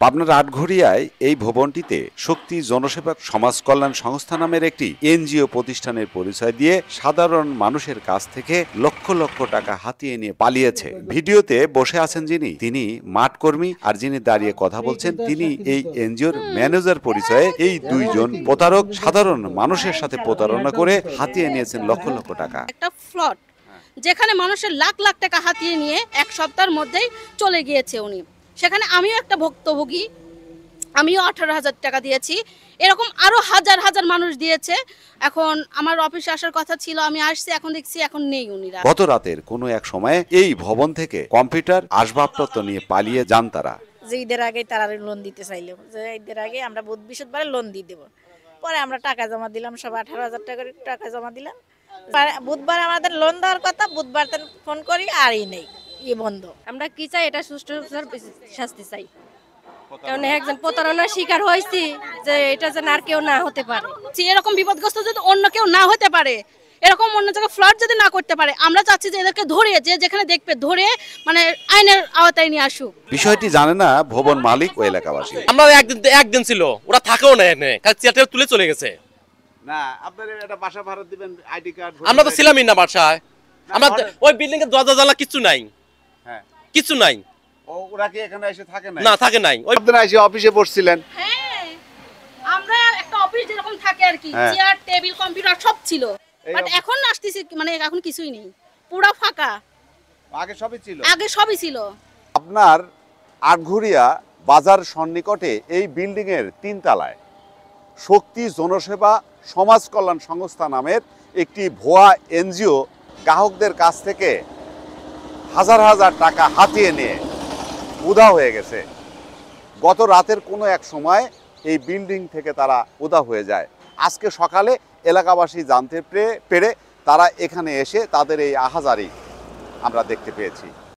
পাবনার আটঘরিয়ায় এই ভবনটিতে শক্তি জনসেবক সমাজ কল্যাণ সংস্থা নামের একটি এনজিও প্রতিষ্ঠানের পরিচয় দিয়ে সাধারণ মানুষের কাছ থেকে লক্ষ লক্ষ টাকা হাতিয়ে নিয়ে পালিয়েছে। ভিডিওতে বসে আছেন যিনি, তিনি মাঠ কর্মী, আর যিনি দাঁড়িয়ে কথা বলছেন তিনি এই এনজিওর ম্যানেজার পরিচয়ে এই দুইজন প্রতারক সাধারণ মানুষের সাথে প্রতারণা করে হাতিয়ে নিয়েছেন লক্ষ লক্ষ টাকা। একটা ফ্লট যেখানে মানুষের লাখ লাখ টাকা হাতিয়ে নিয়ে এক সপ্তাহের মধ্যেই চলে গিয়েছে উনি। সেখানে আমিও একটা ভুক্তভোগী, আমিও 18,000 টাকা দিয়েছি, এরকম আরো হাজার হাজার মানুষ দিয়েছে। এখন আমার অফিসে আসার কথা ছিল, আমি আসছি, এখন দেখছি এখন নেই উনিরা। গত রাতের কোনো এক সময়ে এই ভবন থেকে কম্পিউটার আসবাবপত্র নিয়ে পালিয়ে যান তারা। যে ঈদের আগে তারা লোন দিতে চাইলো, যে ঈদের আগে আমরা বৃহস্পতিবারে লোন দিয়ে দেবো। পরে আমরা টাকা জমা দিলাম, সব 18,000 টাকা জমা দিলাম। বুধবার আমাদের লোন দেওয়ার কথা, বুধবার ফোন করি আরই নেই, বন্ধ। আমরা কি চাই, এটা সুষ্ঠু শাস্তি চাই, কারণ একজন প্রতারণার শিকার হয়েছি, যে এটা যেন আর কেউ না হতে পারে। এরকম বিপদগ্রস্ত যদি অন্য কেউ না হতে পারে, এরকম অন্য জায়গায় ফ্লড যদি না করতে পারে, আমরা চাচ্ছি যে এদেরকে ধরে, যে যেখানে দেখবে ধরে মানে আইনের আওতায় নিয়ে আসুক। বিষয়টি জানে না ভবন মালিক ও এলাকাবাসী। আমরা একদিন ছিল, ওরা থাকেও না এখানে, চেয়ারটা তুলে চলে গেছে। না, আপনারা একটা বাসা ভাড়া দিবেন, আইডি কার্ড। আমরা তো ছিলামই না বাসায়, আমরা ওই বিল্ডিং এর দরজা জানলা কিছু নাই। হ্যাঁ, কিছু নাই। ওরা কি এখানে এসে থাকে না? না, থাকে নাই। ওই আপনারা এসে অফিসে বসছিলেন। হ্যাঁ, আমরা একটা অফিস যেরকম থাকে আর কি, চেয়ার টেবিল কম্পিউটার সব ছিল, বাট এখন আসতেছি মানে এখন কিছুই নেই, পুরো ফাঁকা। আগে সবই ছিল, আগে সবই ছিল। আপনার আটঘরিয়া বাজার সন্নিকটে এই বিল্ডিং এর 3 তলায় শক্তি জনসেবা সমাজ কল্যাণ সংস্থা নামের একটি ভুয়া এনজিও গ্রাহকদের কাছ থেকে হাজার হাজার টাকা হাতিয়ে নিয়ে উধাও হয়ে গেছে। গত রাতের কোনো এক সময় এই বিল্ডিং থেকে তারা উধাও হয়ে যায়। আজকে সকালে এলাকাবাসী জানতে পেরে তারা এখানে এসে তাদের এই আহাজারি আমরা দেখতে পেয়েছি।